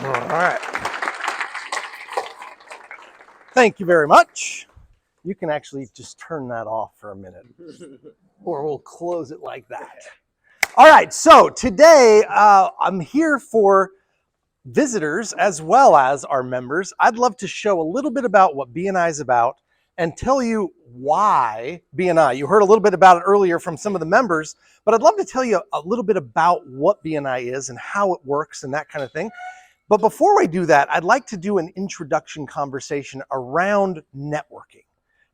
All right. Thank you very much. You can actually just turn that off for a minute, or we'll close it like that. All right, so today I'm here for visitors as well as our members. I'd love to show a little bit about what BNI is about and tell you why BNI. You heard a little bit about it earlier from some of the members, but I'd love to tell you a little bit about what BNI is and how it works and that kind of thing. But before we do that, I'd like to do an introduction conversation around networking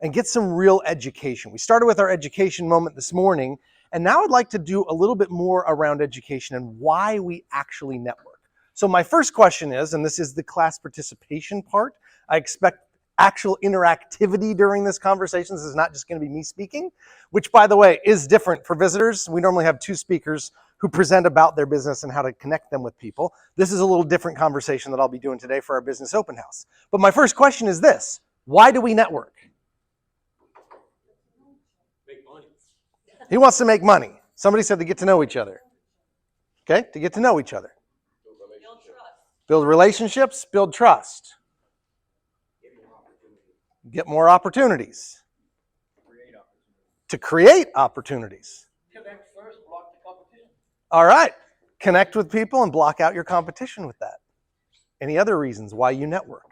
and get some real education. We started with our education moment this morning, and now I'd like to do a little bit more around education and why we actually network. So my first question is, and this is the class participation part, I expect actual interactivity during this conversation. This is not just going to be me speaking, which, by the way, is different for visitors. We normally have two speakers who present about their business and how to connect them with people. This is a little different conversation that I'll be doing today for our business open house. But my first question is this: why do we network? Make money. He wants to make money. Somebody said to get to know each other. Okay, to get to know each other. Build trust. Build relationships, build trust. Get more opportunities. To create opportunities. Connect first, block the competition. All right. Connect with people and block out your competition with that. Any other reasons why you network?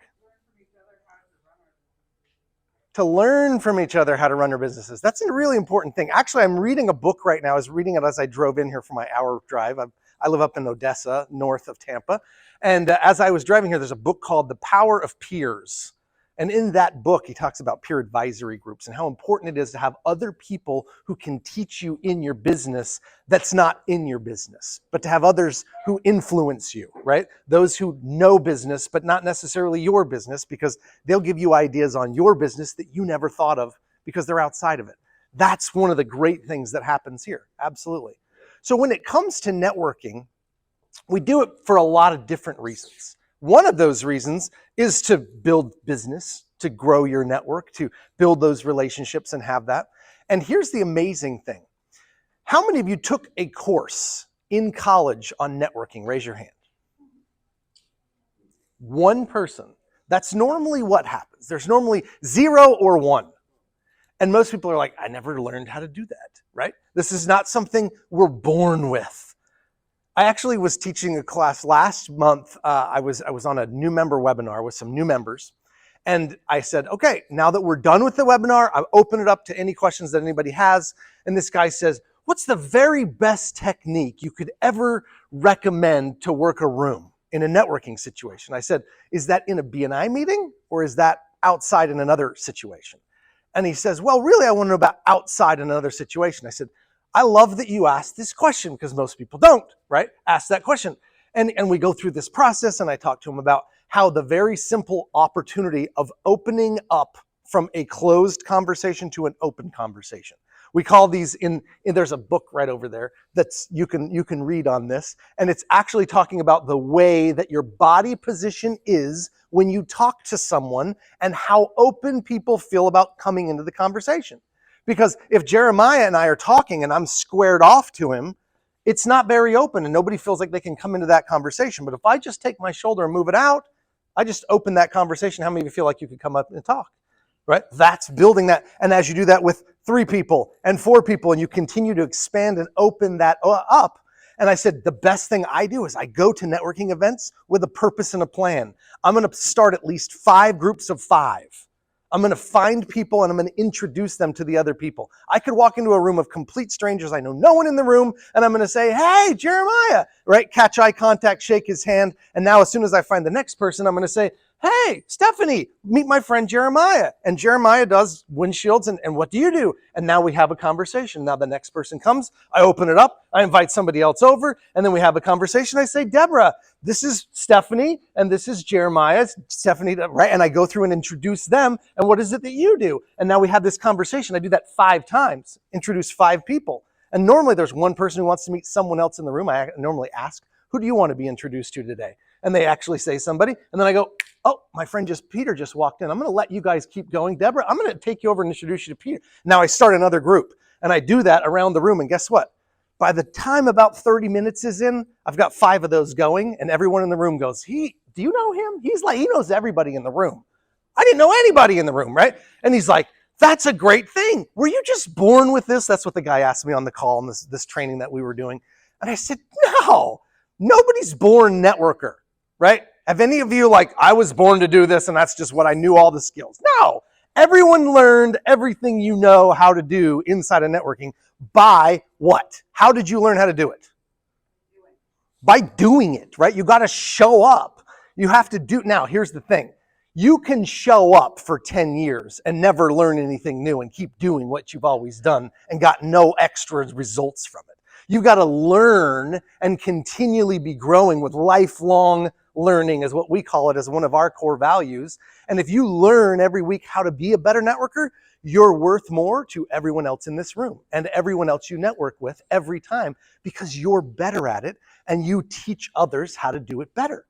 To learn from each other how to run your businesses. That's a really important thing. Actually, I'm reading a book right now. I was reading it as I drove in here for my hour drive. I live up in Odessa, north of Tampa. And as I was driving here, there's a book called The Power of Peers. And in that book, he talks about peer advisory groups and how important it is to have other people who can teach you in your business that's not in your business, but to have others who influence you, right? Those who know business, but not necessarily your business, because they'll give you ideas on your business that you never thought of because they're outside of it. That's one of the great things that happens here. Absolutely. So when it comes to networking, we do it for a lot of different reasons. One of those reasons is to build business, to grow your network, to build those relationships and have that. And here's the amazing thing. How many of you took a course in college on networking? Raise your hand. One person. That's normally what happens. There's normally 0 or 1. And most people are like, I never learned how to do that, right? This is not something we're born with. I actually was teaching a class last month. I was on a new member webinar with some new members. And I said, okay, now that we're done with the webinar, I'll open it up to any questions that anybody has. And this guy says, what's the very best technique you could ever recommend to work a room in a networking situation? I said, is that in a BNI meeting or is that outside in another situation? And he says, well, really, I want to know about outside in another situation. I said, I love that you asked this question because most people don't, right? Ask that question. And we go through this process and I talk to him about how the very simple opportunity of opening up from a closed conversation to an open conversation. We call these there's a book right over there that's you can read on this. And it's actually talking about the way that your body position is when you talk to someone and how open people feel about coming into the conversation. Because if Jeremiah and I are talking and I'm squared off to him, it's not very open and nobody feels like they can come into that conversation. But if I just take my shoulder and move it out, I just open that conversation. How many of you feel like you could come up and talk, right? That's building that. And as you do that with 3 people and 4 people and you continue to expand and open that up. And I said, the best thing I do is I go to networking events with a purpose and a plan. I'm going to start at least 5 groups of 5. I'm going to find people and I'm going to introduce them to the other people. I could walk into a room of complete strangers. I know no one in the room. And I'm going to say, hey, Jeremiah, right? Catch eye contact, shake his hand. And now as soon as I find the next person, I'm going to say, hey, Stephanie, meet my friend Jeremiah. And Jeremiah does windshields. And what do you do? And now we have a conversation. Now the next person comes. I open it up. I invite somebody else over. And then we have a conversation. I say, Deborah, this is Stephanie. And this is Jeremiah. Stephanie, right? And I go through and introduce them. And what is it that you do? And now we have this conversation. I do that 5 times. Introduce 5 people. And normally there's one person who wants to meet someone else in the room. I normally ask, who do you want to be introduced to today? And they actually say somebody. And then I go, oh, my friend Peter just walked in. I'm going to let you guys keep going. Deborah, I'm going to take you over and introduce you to Peter. Now I start another group. And I do that around the room. And guess what? By the time about 30 minutes is in, I've got 5 of those going. And everyone in the room goes, do you know him? He knows everybody in the room. I didn't know anybody in the room, right? And he's like, that's a great thing. Were you just born with this? That's what the guy asked me on the call in this training that we were doing. And I said, no, nobody's born networker, right? Have any of you I was born to do this and that's just what I knew, all the skills? No, everyone learned everything you know how to do inside of networking by what? How did you learn how to do it? By doing it, right? You got to show up. You have to do. Now, here's the thing. You can show up for 10 years and never learn anything new and keep doing what you've always done and got no extra results from it. You got to learn and continually be growing with lifelong learning, is what we call it, as one of our core values. And if you learn every week how to be a better networker, you're worth more to everyone else in this room and everyone else you network with every time, because you're better at it and you teach others how to do it better.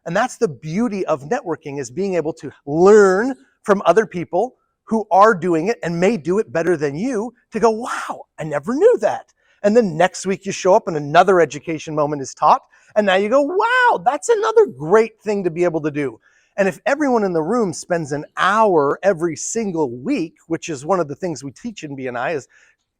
And that's the beauty of networking, is being able to learn from other people who are doing it and may do it better than you, to go, wow, I never knew that. And then next week you show up and another education moment is taught. And now you go, wow, that's another great thing to be able to do. And if everyone in the room spends an hour every single week, which is one of the things we teach in BNI, is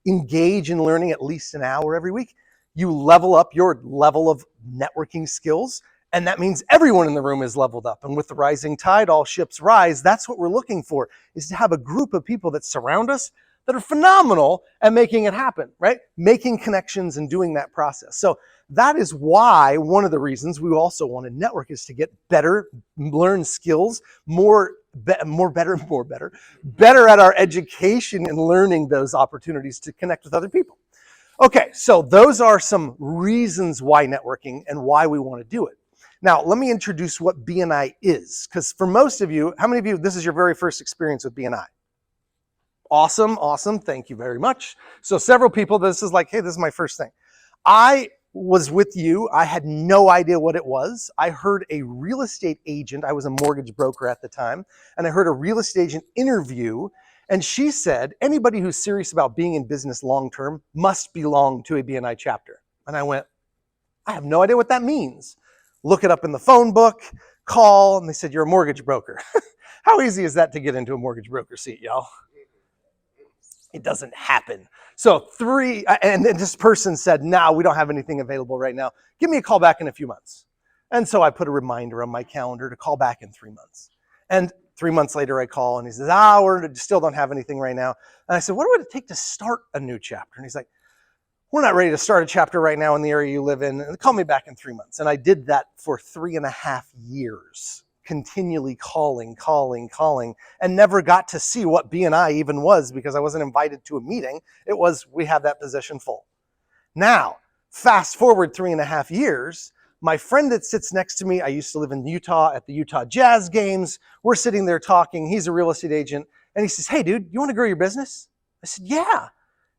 engage in learning at least an hour every week, you level up your level of networking skills. And that means everyone in the room is leveled up. And with the rising tide, all ships rise. That's what we're looking for, is to have a group of people that surround us that are phenomenal at making it happen, right? Making connections and doing that process. So that is why one of the reasons we also want to network is to get better, learn skills, better at our education and learning those opportunities to connect with other people. Okay, so those are some reasons why networking and why we want to do it. Now, let me introduce what BNI is, because for most of you, how many of you, this is your very first experience with BNI? Awesome, awesome, thank you very much. So several people, this is hey, this is my first thing. I was with you, I had no idea what it was. I heard a real estate agent, I was a mortgage broker at the time, and I heard a real estate agent interview, and she said, anybody who's serious about being in business long-term must belong to a BNI chapter. And I went, I have no idea what that means. Look it up in the phone book, call, and they said, you're a mortgage broker. How easy is that to get into a mortgage broker seat, y'all? It doesn't happen. So and then this person said, no, we don't have anything available right now. Give me a call back in a few months. And so I put a reminder on my calendar to call back in 3 months. And 3 months later I call and he says, we still don't have anything right now. And I said, what would it take to start a new chapter? And he's like, we're not ready to start a chapter right now in the area you live in. Call me back in 3 months. And I did that for 3.5 years, continually calling, and never got to see what BNI even was, because I wasn't invited to a meeting. It was, we have that position full. Now, fast forward 3.5 years, my friend that sits next to me, I used to live in Utah at the Utah Jazz games. We're sitting there talking. He's a real estate agent. And he says, hey, dude, you want to grow your business? I said, yeah.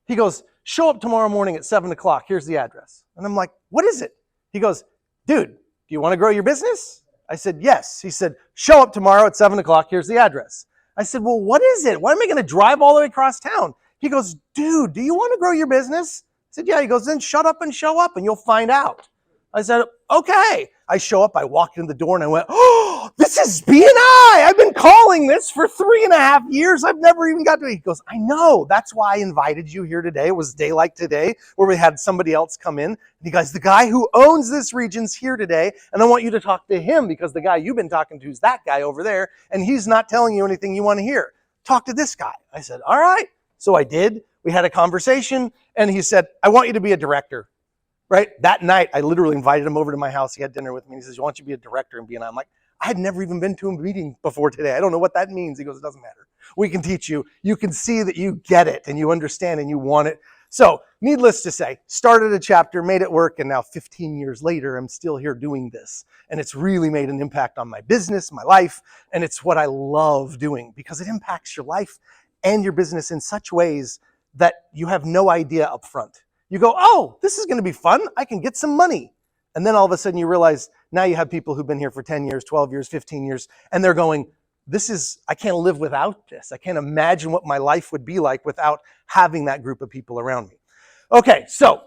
He goes, show up tomorrow morning at 7 o'clock. Here's the address. And I'm like, what is it? He goes, dude, do you want to grow your business? I said, yes. He said, show up tomorrow at 7 o'clock. Here's the address. I said, well, what is it? Why am I going to drive all the way across town? He goes, dude, do you want to grow your business? I said, yeah. He goes, then shut up and show up and you'll find out. I said, okay. I show up, I walked in the door and I went, oh, this is BNI. I've been calling this for 3.5 years. I've never even got to it. He goes, I know. That's why I invited you here today. It was a day like today where we had somebody else come in. And he goes, the guy who owns this region's here today, and I want you to talk to him because the guy you've been talking to is that guy over there, and he's not telling you anything you want to hear. Talk to this guy. I said, all right. So I did. We had a conversation, and he said, I want you to be a director. Right? That night, I literally invited him over to my house. He had dinner with me. He says, I want you to be a director in BNI. I'm like, I had never even been to a meeting before today. I don't know what that means. He goes, it doesn't matter. We can teach you. You can see that you get it and you understand and you want it. So needless to say, started a chapter, made it work. And now 15 years later, I'm still here doing this. And it's really made an impact on my business, my life. And it's what I love doing because it impacts your life and your business in such ways that you have no idea up front. You go, oh, this is going to be fun. I can get some money. And then all of a sudden you realize now you have people who've been here for 10 years, 12 years, 15 years, and they're going, I can't live without this. I can't imagine what my life would be like without having that group of people around me. Okay, so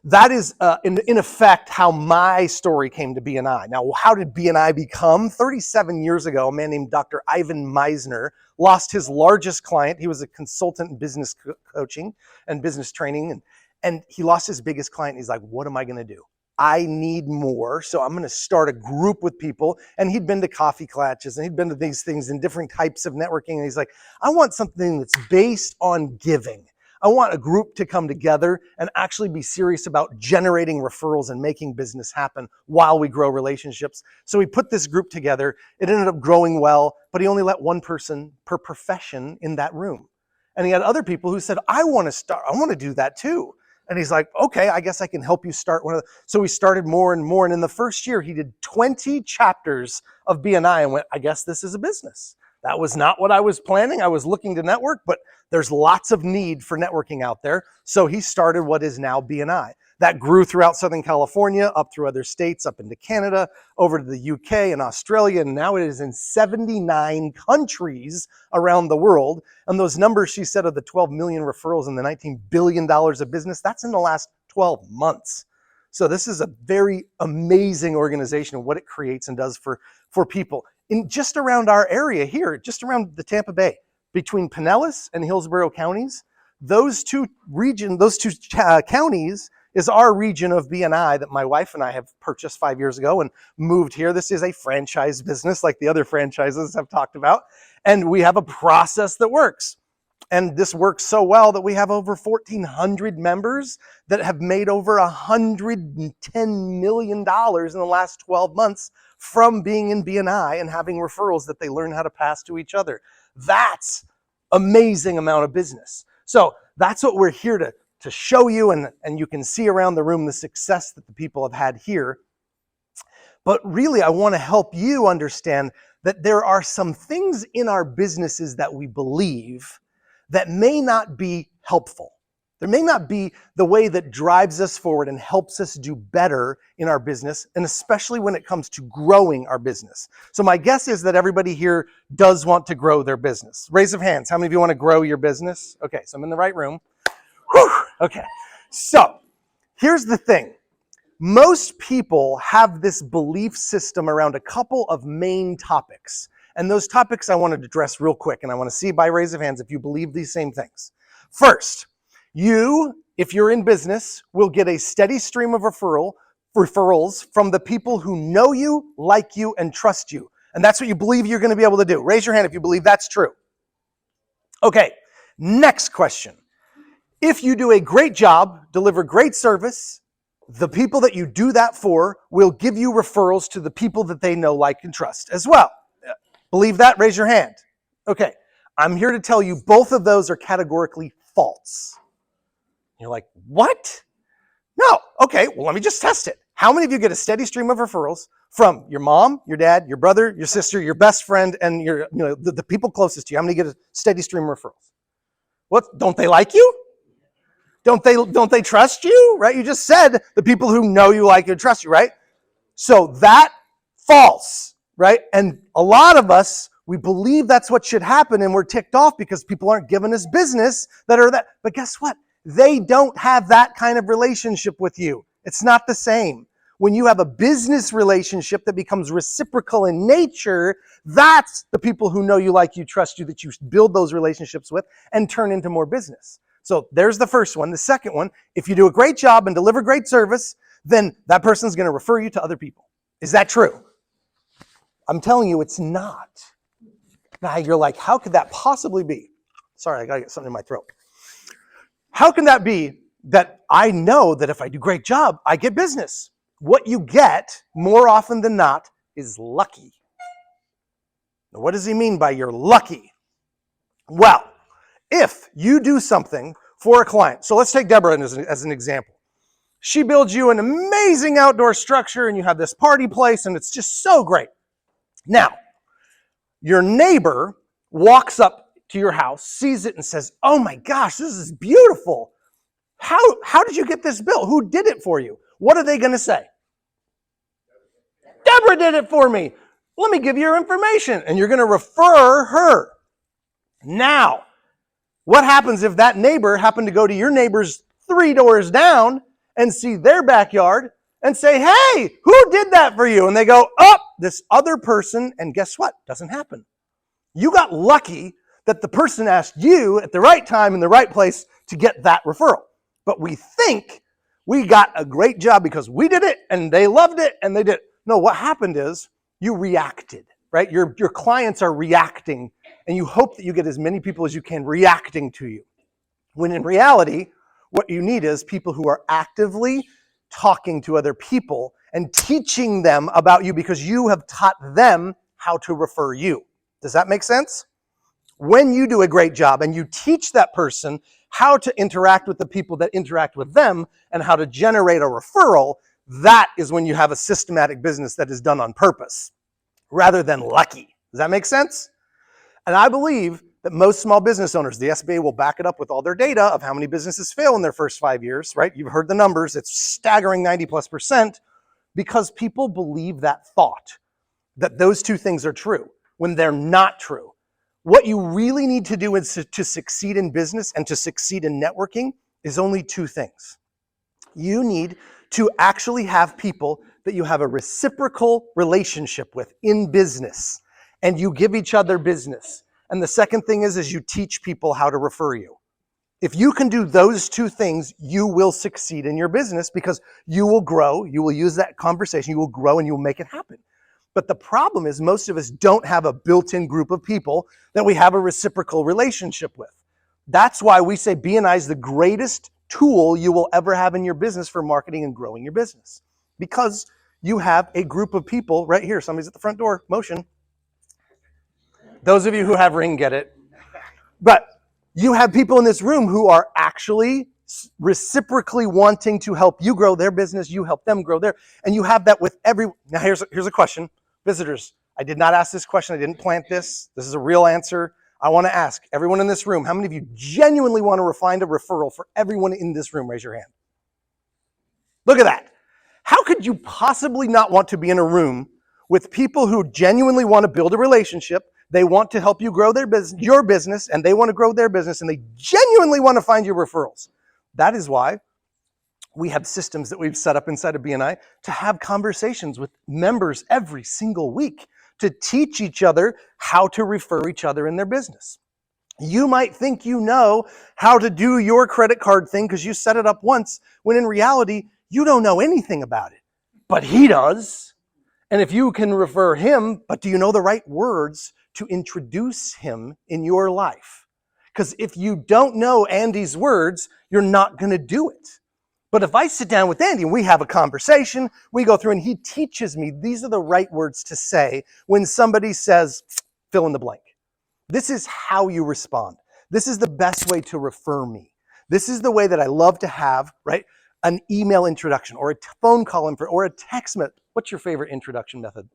that is, in effect, how my story came to BNI. Now, how did BNI become? 37 years ago, a man named Dr. Ivan Meisner lost his largest client. He was a consultant in business coaching and business training, and he lost his biggest client. He's like, what am I going to do? I need more, so I'm going to start a group with people. And he'd been to coffee clutches, and he'd been to these things and different types of networking. And he's like, I want something that's based on giving. I want a group to come together and actually be serious about generating referrals and making business happen while we grow relationships. So we put this group together. It ended up growing well, but he only let one person per profession in that room. And he had other people who said, I want to do that too. And he's like, okay, I guess I can help you start one of the. So we started more and more. And in the first year, he did 20 chapters of BNI and went, I guess this is a business. That was not what I was planning. I was looking to network, but there's lots of need for networking out there. So he started what is now BNI. That grew throughout Southern California, up through other states, up into Canada, over to the UK and Australia. And now it is in 79 countries around the world. And those numbers she said of the 12 million referrals and the $19 billion of business, that's in the last 12 months. So this is a very amazing organization and what it creates and does for people. In just around our area here, just around the Tampa Bay, between Pinellas and Hillsborough counties, those two counties is our region of BNI that my wife and I have purchased 5 years ago and moved here. This is a franchise business like the other franchises I've talked about. And we have a process that works. And this works so well that we have over 1,400 members that have made over $110 million in the last 12 months from being in BNI and having referrals that they learn how to pass to each other. That's amazing amount of business. So that's what we're here to show you, and you can see around the room the success that the people have had here. But really, I want to help you understand that there are some things in our businesses that we believe that may not be helpful. There may not be the way that drives us forward and helps us do better in our business, and especially when it comes to growing our business. So my guess is that everybody here does want to grow their business. Raise of hands. How many of you want to grow your business? Okay, so I'm in the right room. Whew, okay, so here's the thing. Most people have this belief system around a couple of main topics. And those topics I want to address real quick, and I want to see by raise of hands if you believe these same things. First, you, if you're in business, will get a steady stream of referrals from the people who know you, like you, and trust you. And that's what you believe you're going to be able to do. Raise your hand if you believe that's true. Okay, next question. If you do a great job, deliver great service, the people that you do that for will give you referrals to the people that they know, like, and trust as well. Believe that? Raise your hand. Okay, I'm here to tell you both of those are categorically false. You're like, what? No. Okay, well, let me just test it. How many of you get a steady stream of referrals from your mom, your dad, your brother, your sister, your best friend, and the people closest to you? How many get a steady stream of referrals? What? Don't they like you? Don't they trust you? Right? You just said the people who know you, like you, and trust you, right? So that false. Right? And a lot of us, we believe that's what should happen, and we're ticked off because people aren't giving us business that are that. But guess what? They don't have that kind of relationship with you. It's not the same. When you have a business relationship that becomes reciprocal in nature, that's the people who know you, like you, trust you, that you build those relationships with and turn into more business. So there's the first one. The second one, if you do a great job and deliver great service, then that person's going to refer you to other people. Is that true? I'm telling you, it's not. Now you're like, how could that possibly be? Sorry, I gotta get something in my throat. How can that be that I know that if I do a great job, I get business? What you get more often than not is lucky. Now, what does he mean by you're lucky? Well, if you do something for a client, so let's take Deborah as an example. She builds you an amazing outdoor structure and you have this party place and it's just so great. Now, your neighbor walks up to your house, sees it, and says, oh my gosh, this is beautiful. How did you get this built? Who did it for you? What are they going to say? Deborah did it for me. Let me give you your information. And you're going to refer her. Now, what happens if that neighbor happened to go to your neighbor's 3 doors down and see their backyard and say, hey, who did that for you? And they go, oh, this other person. And guess what? Doesn't happen. You got lucky that the person asked you at the right time in the right place to get that referral. But we think we got a great job because we did it and they loved it and they did it. No, what happened is you reacted, right? Your clients are reacting, and you hope that you get as many people as you can reacting to you. When in reality, what you need is people who are actively talking to other people and teaching them about you because you have taught them how to refer you. Does that make sense? When you do a great job and you teach that person how to interact with the people that interact with them and how to generate a referral, that is when you have a systematic business that is done on purpose rather than lucky. Does that make sense? And I believe that most small business owners, the SBA will back it up with all their data of how many businesses fail in their first 5 years, right? You've heard the numbers. It's staggering 90+%, because people believe that thought, that those two things are true, when they're not true. What you really need to do is to succeed in business and to succeed in networking is only two things. You need to actually have people that you have a reciprocal relationship with in business, and you give each other business. And the second thing is you teach people how to refer you. If you can do those two things, you will succeed in your business because you will grow, you will use that conversation, you will grow, and you will make it happen. But the problem is most of us don't have a built-in group of people that we have a reciprocal relationship with. That's why we say BNI is the greatest tool you will ever have in your business for marketing and growing your business. Because you have a group of people right here. Somebody's at the front door, motion. Those of you who have Ring get it. But you have people in this room who are actually reciprocally wanting to help you grow their business, you help them grow their, and you have that with every. Now here's a question. Visitors, I did not ask this question. I didn't plant this. This is a real answer. I want to ask everyone in this room, how many of you genuinely want to find a referral for everyone in this room? Raise your hand. Look at that. How could you possibly not want to be in a room with people who genuinely want to build a relationship? They want to help you grow their business, your business, and they want to grow their business, and they genuinely want to find you referrals. That is why we have systems that we've set up inside of BNI to have conversations with members every single week to teach each other how to refer each other in their business. You might think you know how to do your credit card thing because you set it up once, when in reality, you don't know anything about it. But he does. And if you can refer him, but do you know the right words to introduce him in your life? Because if you don't know Andy's words, you're not going to do it. But if I sit down with Andy and we have a conversation, we go through and he teaches me these are the right words to say when somebody says, fill in the blank. This is how you respond. This is the best way to refer me. This is the way that I love to have, right? An email introduction or a phone call or a text message. What's your favorite introduction method?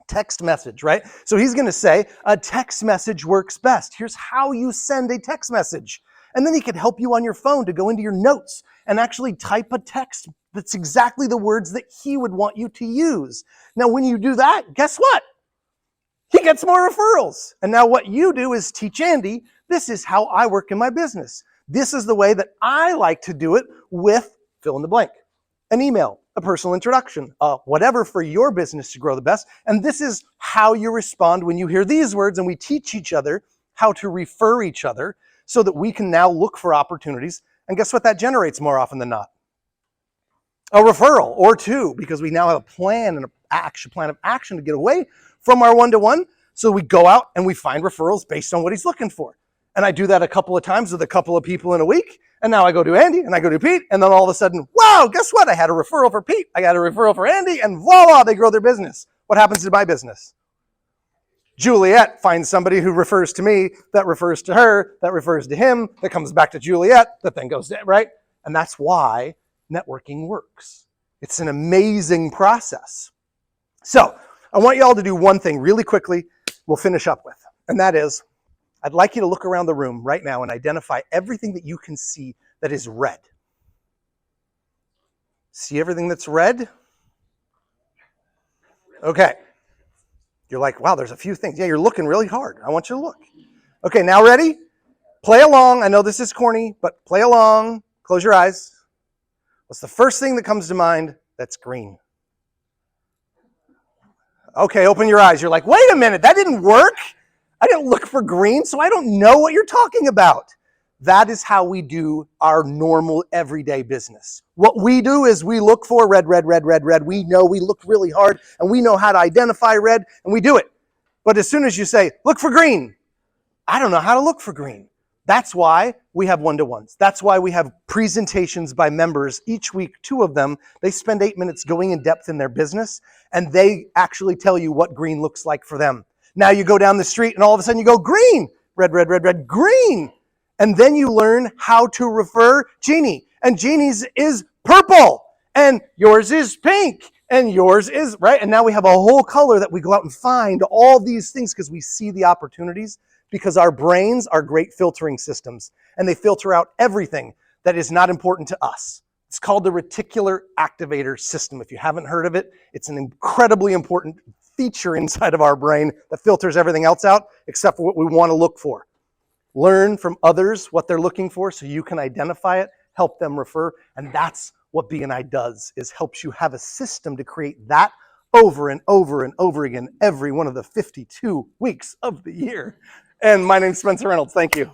Text message, right? So he's going to say a text message works best. Here's how you send a text message. And then he could help you on your phone to go into your notes and actually type a text that's exactly the words that he would want you to use. Now, when you do that, guess what? He gets more referrals. And now what you do is teach Andy, this is how I work in my business. This is the way that I like to do it with fill in the blank. An email, a personal introduction, whatever for your business to grow the best. And this is how you respond when you hear these words, and we teach each other how to refer each other so that we can now look for opportunities. And guess what that generates more often than not? A referral or two, because we now have a plan of action to get away from our one-to-one. So we go out and we find referrals based on what he's looking for. And I do that a couple of times with a couple of people in a week. And now I go to Andy and I go to Pete. And then all of a sudden, wow, guess what? I had a referral for Pete. I got a referral for Andy, and voila, they grow their business. What happens to my business? Juliet finds somebody who refers to me, that refers to her, that refers to him, that comes back to Juliet, that then goes to, right? And that's why networking works. It's an amazing process. So I want you all to do one thing really quickly we'll finish up with. And that is, I'd like you to look around the room right now and identify everything that you can see that is red. See everything that's red? Okay. You're like, wow, there's a few things. Yeah, you're looking really hard. I want you to look. Okay, now ready? Play along. I know this is corny, but play along. Close your eyes. What's the first thing that comes to mind that's green? Okay, open your eyes. You're like, wait a minute, that didn't work. I didn't look for green, so I don't know what you're talking about. That is how we do our normal everyday business. What we do is we look for red, red, red, red, red. We know we look really hard and we know how to identify red and we do it. But as soon as you say, look for green, I don't know how to look for green. That's why we have one-to-ones. That's why we have presentations by members each week, 2 of them. They spend 8 minutes going in depth in their business, and they actually tell you what green looks like for them. Now you go down the street, and all of a sudden you go, green, red, red, red, red, green. And then you learn how to refer Jeannie. And Jeannie's is purple, and yours is pink, and yours is, right? And now we have a whole color that we go out and find all these things because we see the opportunities. Because our brains are great filtering systems, and they filter out everything that is not important to us. It's called the reticular activator system. If you haven't heard of it, it's an incredibly important feature inside of our brain that filters everything else out except for what we want to look for. Learn from others what they're looking for so you can identify it, help them refer, and that's what BNI does, is helps you have a system to create that over and over and over again every one of the 52 weeks of the year. And my name's Spencer Reynolds. Thank you.